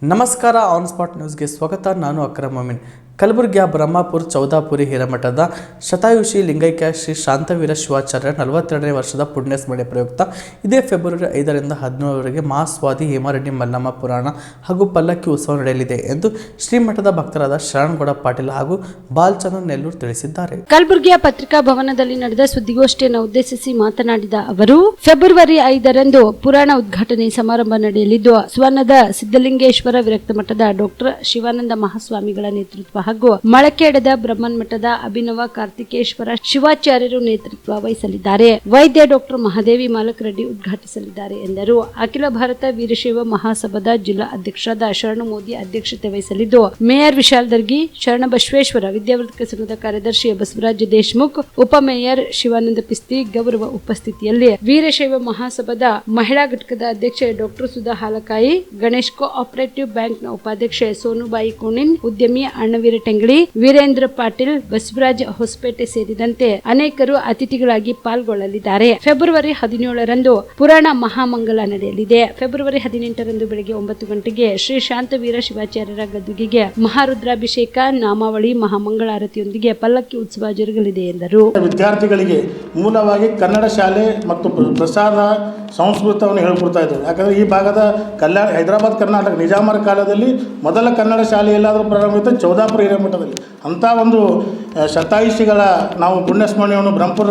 ನಮಸ್ಕಾರ on spot ನ್ಯೂಸ್ಗೆ ಸ್ವಾಗತ. ನಾನು ಅಕ್ರಮ್ ಅಮೀನ್. ಕಲಬುರಗಿಯ ಬ್ರಹ್ಮಪುರ ಚೌದಾಪುರಿ ಹಿರೇಮಠದ ಶತಾಯುಷಿ ಲಿಂಗೈಕ್ಯ ಶ್ರೀ ಶಾಂತವೀರ ಶಿವಾಚಾರ್ಯರ 42ನೇ ವರ್ಷದ ಪುಣ್ಯಸ್ಮರಣೆ ಪ್ರಯುಕ್ತ ಇದೇ ಫೆಬ್ರವರಿ 5ರಿಂದ 17ರವರೆಗೆ ಮಹಾಸ್ವಾದಿ ಹೇಮರೆಡ್ಡಿ ಮಲ್ಲಮ್ಮ ಪುರಾಣ ಹಾಗೂ ಪಲ್ಲಕ್ಕಿ ಉತ್ಸವ ನಡೆಯಲಿದೆ ಎಂದು ಶ್ರೀಮಠದ ಭಕ್ತರಾದ ಶರಣಗೌಡ ಪಾಟೀಲ್ ಹಾಗೂ ಬಾಲಚಂದ್ರ ನೆಲ್ಲೂರು ತಿಳಿಸಿದ್ದಾರೆ. ಕಲಬುರಗಿಯ ಪತ್ರಿಕಾ ಭವನದಲ್ಲಿ ನಡೆದ ಸುದ್ದಿಗೋಷ್ಠಿಯನ್ನು ಉದ್ದೇಶಿಸಿ ಮಾತನಾಡಿದ ಅವರು, ಫೆಬ್ರವರಿ 5ರಂದು ಪುರಾಣ ಉದ್ಘಾಟನೆ ಸಮಾರಂಭ ನಡೆಯಲಿದ್ದು ಸ್ವರ್ಣದ ಸಿದ್ದಲಿಂಗೇಶ್ವರ ವಿರಕ್ತ ಮಠದ ಡಾಕ್ಟರ್ ಶಿವಾನಂದ ಮಹಾಸ್ವಾಮಿಗಳ ನೇತೃತ್ವ ಹಾಗೂ ಮಳಕೇಡದ ಬ್ರಹ್ಮನ್ ಮಠದ ಅಭಿನವ ಕಾರ್ತಿಕೇಶ್ವರ ಶಿವಾಚಾರ್ಯರು ನೇತೃತ್ವ ವಹಿಸಲಿದ್ದಾರೆ. ವೈದ್ಯ ಡಾಕ್ಟರ್ ಮಹಾದೇವಿ ಮಾಲಕ್ ರೆಡ್ಡಿ ಉದ್ಘಾಟಿಸಲಿದ್ದಾರೆ ಎಂದರು. ಅಖಿಲ ಭಾರತ ವೀರಶೈವ ಮಹಾಸಭಾದ ಜಿಲ್ಲಾ ಅಧ್ಯಕ್ಷರಾದ ಶರಣು ಮೋದಿ ಅಧ್ಯಕ್ಷತೆ ವಹಿಸಲಿದ್ದು, ಮೇಯರ್ ವಿಶಾಲ್ ದರ್ಗಿ, ಶರಣ ಬಸವೇಶ್ವರ ವಿದ್ಯಾವರ್ಧಕ ಸಂಘದ ಕಾರ್ಯದರ್ಶಿ ಬಸವರಾಜ್ ದೇಶಮುಖ್, ಉಪಮೇಯರ್ ಶಿವಾನಂದ ಪಿಸ್ತಿ ಗೌರವ ಉಪಸ್ಥಿತಿಯಲ್ಲಿ ವೀರಶೈವ ಮಹಾಸಭಾದ ಮಹಿಳಾ ಘಟಕದ ಅಧ್ಯಕ್ಷೆ ಡಾಕ್ಟರ್ ಸುಧಾ ಹಾಲಕಾಯಿ, ಗಣೇಶ್ ಕೋಆಪರೇಟಿವ್ ಬ್ಯಾಂಕ್ನ ಉಪಾಧ್ಯಕ್ಷೆ ಸೋನುಬಾಯಿ ಕೋಣಿನ್, ಉದ್ಯಮಿ ಅಣ್ಣವೀರ ಟೆಂಗಳಿ, ವೀರೇಂದ್ರ ಪಾಟೀಲ್, ಬಸವರಾಜ್ ಹೊಸಪೇಟೆ ಸೇರಿದಂತೆ ಅನೇಕರು ಅತಿಥಿಗಳಾಗಿ ಪಾಲ್ಗೊಳ್ಳಲಿದ್ದಾರೆ. ಫೆಬ್ರವರಿ 17ರಂದು ಪುರಾಣ ಮಹಾಮಂಗಲ ನಡೆಯಲಿದೆ. ಫೆಬ್ರವರಿ 18ರಂದು ಬೆಳಗ್ಗೆ 9 ಗಂಟೆಗೆ ಶ್ರೀ ಶಾಂತವೀರ ಶಿವಾಚಾರ್ಯರ ಗದ್ದುಗೆಗೆ ಮಹಾರುದ್ರಾಭಿಷೇಕ, ನಾಮಾವಳಿ, ಮಹಾಮಂಗಳಾರತಿಯೊಂದಿಗೆ ಪಲ್ಲಕ್ಕಿ ಉತ್ಸವ ಜರುಗಲಿದೆ ಎಂದರು. ವಿದ್ಯಾರ್ಥಿಗಳಿಗೆ ಮೂಲವಾಗಿ ಕನ್ನಡ ಶಾಲೆ ಮತ್ತು ಪ್ರಸಾದ ಸಂಸ್ಕೃತವನ್ನು ಹೇಳಿಕೊಡ್ತಾ ಇದ್ದಾರೆ. ಯಾಕಂದರೆ ಈ ಭಾಗದ ಹೈದರಾಬಾದ್ ಕರ್ನಾಟಕ ನಿಜಾಮರ ಕಾಲದಲ್ಲಿ ಮೊದಲ ಕನ್ನಡ ಶಾಲೆ ಎಲ್ಲಾದರೂ ಪ್ರಾರಂಭ ಚೌದಾಪುರ ಹಿರೇಮಠದಲ್ಲಿ. ಅಂಥ ಒಂದು ಶತಾಯುಷಿಗಳ ನಾವು ಪುಣ್ಯಸ್ಮರಣೆಯನ್ನು ಬ್ರಹ್ಮಪುರ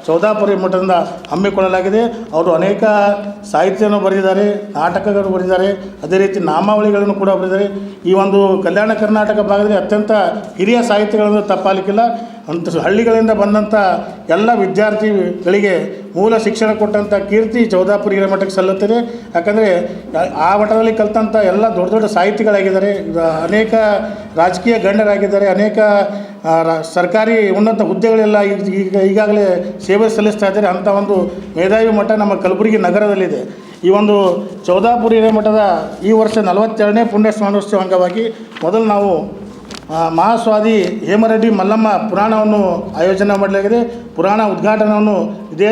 ಚೌದಾಪುರ ಮಠದಿಂದ ಹಮ್ಮಿಕೊಳ್ಳಲಾಗಿದೆ. ಅವರು ಅನೇಕ ಸಾಹಿತ್ಯವನ್ನು ಬರೆದಿದ್ದಾರೆ, ನಾಟಕಗಳು ಬರೆದಿದ್ದಾರೆ, ಅದೇ ರೀತಿ ನಾಮಾವಳಿಗಳನ್ನು ಕೂಡ ಬರೆದಿದ್ದಾರೆ. ಈ ಒಂದು ಕಲ್ಯಾಣ ಕರ್ನಾಟಕ ಭಾಗದಲ್ಲಿ ಅತ್ಯಂತ ಹಿರಿಯ ಸಾಹಿತ್ಯಗಳನ್ನು ತಪ್ಪಾಲಿಕ್ಕಿಲ್ಲ. ಅಂತ ಹಳ್ಳಿಗಳಿಂದ ಬಂದಂಥ ಎಲ್ಲ ವಿದ್ಯಾರ್ಥಿಗಳಿಗೆ ಮೂಲ ಶಿಕ್ಷಣ ಕೊಟ್ಟಂಥ ಕೀರ್ತಿ ಚೌದಾಪುರ ಹಿರೇಮಠಕ್ಕೆ ಸಲ್ಲುತ್ತದೆ. ಯಾಕಂದರೆ ಆ ಮಠದಲ್ಲಿ ಕಲಿತಂಥ ಎಲ್ಲ ದೊಡ್ಡ ದೊಡ್ಡ ಸಾಹಿತಿಗಳಾಗಿದ್ದಾರೆ, ಅನೇಕ ರಾಜಕೀಯ ಗಣ್ಯರಾಗಿದ್ದಾರೆ, ಅನೇಕ ಸರ್ಕಾರಿ ಉನ್ನತ ಹುದ್ದೆಗಳೆಲ್ಲ ಈಗಾಗಲೇ ಸೇವೆ ಸಲ್ಲಿಸ್ತಾ ಇದ್ದಾರೆ. ಅಂಥ ಒಂದು ಮೇಧಾವಿ ಮಠ ನಮ್ಮ ಕಲಬುರಗಿ ನಗರದಲ್ಲಿದೆ. ಈ ಒಂದು ಚೌದಾಪುರ ಹಿರೇಮಠದ ಈ ವರ್ಷ 42ನೇ ಪುಣ್ಯ ಸ್ಮರಣೋತ್ಸವ ಅಂಗವಾಗಿ ಮೊದಲು ನಾವು ಮಹಾಸ್ವಾದಿ ಹೇಮರೆಡ್ಡಿ ಮಲ್ಲಮ್ಮ ಪುರಾಣವನ್ನು ಆಯೋಜನೆ ಮಾಡಲಾಗಿದೆ. ಪುರಾಣ ಉದ್ಘಾಟನೆಯನ್ನು ಇದೇ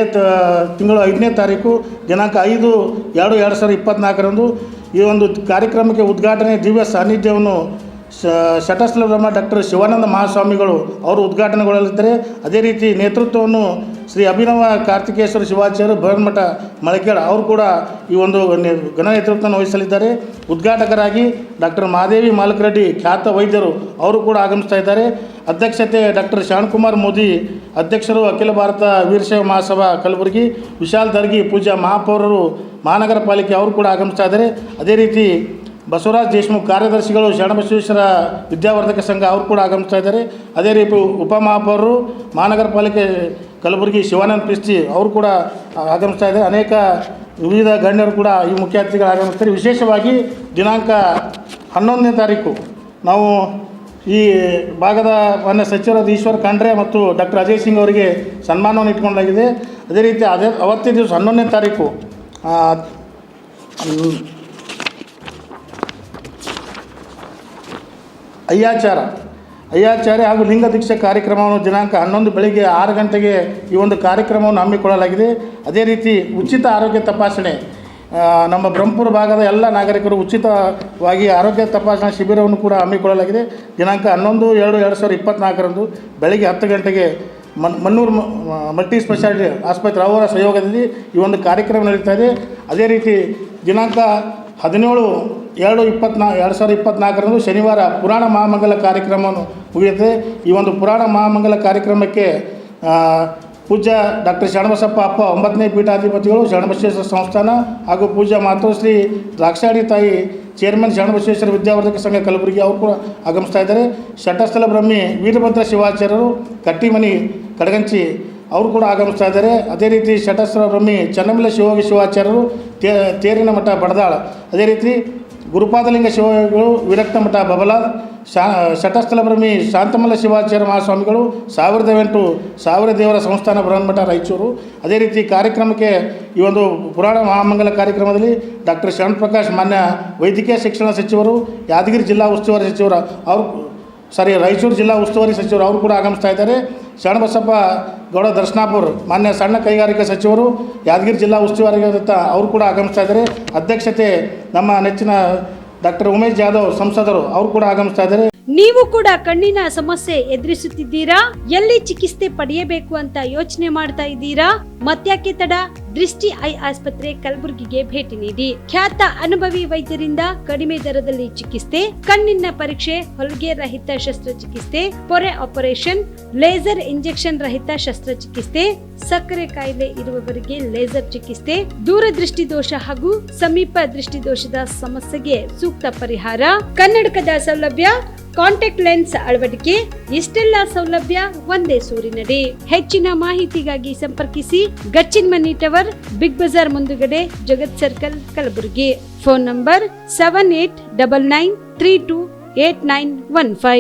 ತಿಂಗಳು 5ನೇ ತಾರೀಕು ದಿನಾಂಕ 5/2/2024ರಂದು ಈ ಒಂದು ಕಾರ್ಯಕ್ರಮಕ್ಕೆ ಉದ್ಘಾಟನೆ ದಿವ್ಯ ಸಾನ್ನಿಧ್ಯವನ್ನು ಶಟಸ್ಥಲ ಬ್ರಹ್ಮ ಡಾಕ್ಟರ್ ಶಿವಾನಂದ ಮಹಾಸ್ವಾಮಿಗಳು ಅವರು ಉದ್ಘಾಟನೆಗೊಳ್ಳಲಿದ್ದಾರೆ. ಅದೇ ರೀತಿ ನೇತೃತ್ವವನ್ನು ಶ್ರೀ ಅಭಿನವ ಕಾರ್ತಿಕೇಶ್ವರ ಶಿವಾಚಾರ್ಯರು ಬೃಹನ್ಮಠ ಮಳಕೇಡ ಅವರು ಕೂಡ ಈ ಒಂದು ಘನ ನೇತೃತ್ವವನ್ನು ವಹಿಸಲಿದ್ದಾರೆ. ಉದ್ಘಾಟಕರಾಗಿ ಡಾಕ್ಟರ್ ಮಹಾದೇವಿ ಮಾಲಕ್ ರೆಡ್ಡಿ ಖ್ಯಾತ ವೈದ್ಯರು ಅವರು ಕೂಡ ಆಗಮಿಸ್ತಾ ಇದ್ದಾರೆ. ಅಧ್ಯಕ್ಷತೆ ಡಾಕ್ಟರ್ ಶ್ಯಾಣಕುಮಾರ್ ಮೋದಿ ಅಧ್ಯಕ್ಷರು, ಅಖಿಲ ಭಾರತ ವೀರಶೈವ ಮಹಾಸಭಾ ಕಲಬುರಗಿ, ವಿಶಾಲ್ ದರ್ಗಿ ಪೂಜಾ ಮಹಾಪೌರರು ಮಹಾನಗರ ಪಾಲಿಕೆ ಅವರು ಕೂಡ ಆಗಮಿಸ್ತಾ ಇದ್ದಾರೆ. ಅದೇ ರೀತಿ ಬಸವರಾಜ್ ದೇಶಮುಖ್ ಕಾರ್ಯದರ್ಶಿಗಳು ಶರಣಬಸವೇಶ್ವರ ವಿದ್ಯಾವರ್ಧಕ ಸಂಘ ಅವರು ಕೂಡ ಆಗಮಿಸ್ತಾ ಇದ್ದಾರೆ. ಅದೇ ರೀತಿ ಉಪಮಹಾಪೌರರು ಮಹಾನಗರ ಪಾಲಿಕೆ ಕಲಬುರಗಿ ಶಿವಾನಂದ ಪಿಸ್ತಿ ಅವರು ಕೂಡ ಆಗಮಿಸ್ತಾ ಇದ್ದಾರೆ. ಅನೇಕ ವಿವಿಧ ಗಣ್ಯರು ಕೂಡ ಈ ಮುಖ್ಯ ಅತಿಥಿಗಳು ಆಗಮಿಸ್ತಾರೆ. ವಿಶೇಷವಾಗಿ ದಿನಾಂಕ 11ನೇ ತಾರೀಕು ನಾವು ಈ ಭಾಗದ ಮಾನ್ಯ ಸಚಿವರಾದ ಈಶ್ವರ್ ಖಂಡ್ರೆ ಮತ್ತು ಡಾಕ್ಟರ್ ಅಜಯ್ ಸಿಂಗ್ ಅವರಿಗೆ ಸನ್ಮಾನವನ್ನು ಇಟ್ಕೊಂಡಾಗಿದೆ. ಅದೇ ರೀತಿ ಅವತ್ತೇ ದಿವಸ 11ನೇ ತಾರೀಕು ಅಯ್ಯಾಚಾರ್ಯ ಹಾಗೂ ಲಿಂಗ ದೀಕ್ಷೆ ಕಾರ್ಯಕ್ರಮವನ್ನು ದಿನಾಂಕ 11 ಬೆಳಿಗ್ಗೆ 6 ಗಂಟೆಗೆ ಈ ಒಂದು ಕಾರ್ಯಕ್ರಮವನ್ನು ಹಮ್ಮಿಕೊಳ್ಳಲಾಗಿದೆ. ಅದೇ ರೀತಿ ಉಚಿತ ಆರೋಗ್ಯ ತಪಾಸಣೆ, ನಮ್ಮ ಬ್ರಹ್ಮಪುರ ಭಾಗದ ಎಲ್ಲ ನಾಗರಿಕರು ಉಚಿತವಾಗಿ ಆರೋಗ್ಯ ತಪಾಸಣಾ ಶಿಬಿರವನ್ನು ಕೂಡ ಹಮ್ಮಿಕೊಳ್ಳಲಾಗಿದೆ. ದಿನಾಂಕ 11/2/2024ರಂದು ಬೆಳಗ್ಗೆ 10 ಗಂಟೆಗೆ ಮನ್ನೂರು ಮಲ್ಟಿ ಸ್ಪೆಷಾಲಿಟಿ ಆಸ್ಪತ್ರೆ ಅವರ ಸಹಯೋಗದಲ್ಲಿ ಈ ಒಂದು ಕಾರ್ಯಕ್ರಮ ನಡೀತಾ ಇದೆ. ಅದೇ ರೀತಿ ದಿನಾಂಕ 17/2/2024ರಂದು ಶನಿವಾರ ಪುರಾಣ ಮಹಾಮಂಗಲ ಕಾರ್ಯಕ್ರಮವನ್ನು ಮುಗಿಯುತ್ತದೆ. ಈ ಒಂದು ಪುರಾಣ ಮಹಾಮಂಗಲ ಕಾರ್ಯಕ್ರಮಕ್ಕೆ ಪೂಜ್ಯ ಡಾಕ್ಟರ್ ಶರಣಬಸಪ್ಪ ಅಪ್ಪ 9ನೇ ಪೀಠಾಧಿಪತಿಗಳು, ಶರಣಬಸವೇಶ್ವರ ಸಂಸ್ಥಾನ ಹಾಗೂ ಪೂಜ್ಯ ಮಾತೋಶ್ರೀ ದ್ರಾಕ್ಷಾಡಿ ತಾಯಿ ಚೇರ್ಮನ್ ಶರಣಬಸವೇಶ್ವರ ವಿದ್ಯಾವರ್ಧಕ ಸಂಘ ಕಲಬುರಗಿ ಅವರು ಕೂಡ ಆಗಮಿಸ್ತಾ ಇದ್ದಾರೆ. ಶಟಸ್ಥಲ ಬ್ರಹ್ಮಿ ವೀರಭದ್ರ ಶಿವಾಚಾರ್ಯರು ಕಟ್ಟಿಮನಿ ಕಡಗಂಚಿ ಅವರು ಕೂಡ ಆಗಮಿಸ್ತಾ ಇದ್ದಾರೆ. ಅದೇ ರೀತಿ ಶಟಸ್ಥಲ ಬ್ರಹ್ಮಿ ಚನ್ನಮಲ್ಲ ಶಿವಯೋಗಿ ಶಿವಾಚಾರ್ಯರು ತೇರಿನ ಮಠ ಬಡದಾಳ, ಅದೇ ರೀತಿ ಗುರುಪಾದಲಿಂಗ ಶಿವಯೋಗಿಗಳು ವಿರಕ್ತ ಮಠ ಬಬಲಾದ್, ಶಟಸ್ಥಲ ಬ್ರಹ್ಮಿ ಶಾಂತಮಲ್ಲ ಶಿವಾಚಾರ್ಯ ಮಹಾಸ್ವಾಮಿಗಳು 1008 ಸಾವಿರ ದೇವರ ಸಂಸ್ಥಾನ ಬೃಹನ್ಮಠ ರಾಯಚೂರು. ಅದೇ ರೀತಿ ಕಾರ್ಯಕ್ರಮಕ್ಕೆ ಈ ಒಂದು ಪುರಾಣ ಮಹಾಮಂಗಲ ಕಾರ್ಯಕ್ರಮದಲ್ಲಿ ಡಾಕ್ಟರ್ ಶರಣ್ ಪ್ರಕಾಶ್ ಮಾನ್ಯ ವೈದ್ಯಕೀಯ ಶಿಕ್ಷಣ ಸಚಿವರು, ಯಾದಗಿರಿ ಜಿಲ್ಲಾ ಉಸ್ತುವಾರಿ ಸಚಿವರು ರಾಯಚೂರು ಜಿಲ್ಲಾ ಉಸ್ತುವಾರಿ ಸಚಿವರು ಅವರು ಕೂಡ ಆಗಮಿಸ್ತಾ ಇದ್ದಾರೆ. ಶರಣಬಸಪ್ಪ ಗೌಡ ದರ್ಶನಾಪುರ್ ಮಾನ್ಯ ಸಣ್ಣ ಕೈಗಾರಿಕಾ ಸಚಿವರು, ಯಾದಗಿರಿ ಜಿಲ್ಲಾ ಉಸ್ತುವಾರಿ ಅವರು ಕೂಡ ಆಗಮಿಸ್ತಾ ಇದ್ದಾರೆ. ಅಧ್ಯಕ್ಷತೆ ನಮ್ಮ ನೆಚ್ಚಿನ ಡಾಕ್ಟರ್ ಉಮೇಶ್ ಜಾಧವ್ ಸಂಸದರು ಅವರು ಕೂಡ ಆಗಮಿಸ್ತಾ ಇದ್ದಾರೆ. ನೀವು ಕೂಡ ಕಣ್ಣಿನ ಸಮಸ್ಯೆ ಎದುರಿಸುತ್ತಿದ್ದೀರಾ? ಎಲ್ಲಿ ಚಿಕಿತ್ಸೆ ಪಡೆಯಬೇಕು ಅಂತ ಯೋಚನೆ ಮಾಡ್ತಾ ಇದ್ದೀರಾ? ಮತ್ತ್ಯಾಕೆ ತಡ? ದೃಷ್ಟಿ ಐ ಆಸ್ಪತ್ರೆ ಕಲಬುರಗಿಗೆ ಭೇಟಿ ನೀಡಿ. ಖ್ಯಾತ ಅನುಭವಿ ವೈದ್ಯರಿಂದ ಕಡಿಮೆ ದರದಲ್ಲಿ ಚಿಕಿತ್ಸೆ, ಕಣ್ಣಿನ ಪರೀಕ್ಷೆ, ಹೊಲಿಗೆ ರಹಿತ ಶಸ್ತ್ರಚಿಕಿತ್ಸೆ, ಪೊರೆ ಆಪರೇಷನ್, ಲೇಸರ್ ಇಂಜೆಕ್ಷನ್ ರಹಿತ ಶಸ್ತ್ರಚಿಕಿತ್ಸೆ, ಸಕ್ಕರೆ ಕಾಯಿಲೆ ಇರುವವರಿಗೆ ಲೇಸರ್ ಚಿಕಿತ್ಸೆ, ದೂರದೃಷ್ಟಿ ದೋಷ ಹಾಗೂ ಸಮೀಪ ದೃಷ್ಟಿ ದೋಷದ ಸಮಸ್ಯೆಗೆ ಸೂಕ್ತ ಪರಿಹಾರ, ಕನ್ನಡಕದ ಸೌಲಭ್ಯ, ಕಾಂಟ್ಯಾಕ್ಟ್ ಲೆನ್ಸ್ ಅಳವಡಿಕೆ, ಇಷ್ಟೆಲ್ಲ ಸೌಲಭ್ಯ ಒಂದೇ ಸೂರಿನಡಿ. ಹೆಚ್ಚಿನ ಮಾಹಿತಿಗಾಗಿ ಸಂಪರ್ಕಿಸಿ Gachchin Mani tower, Big Bazaar ಮುಂದುಗಡೆ, Jagat circle, Kalaburagi. Phone number 7899328915.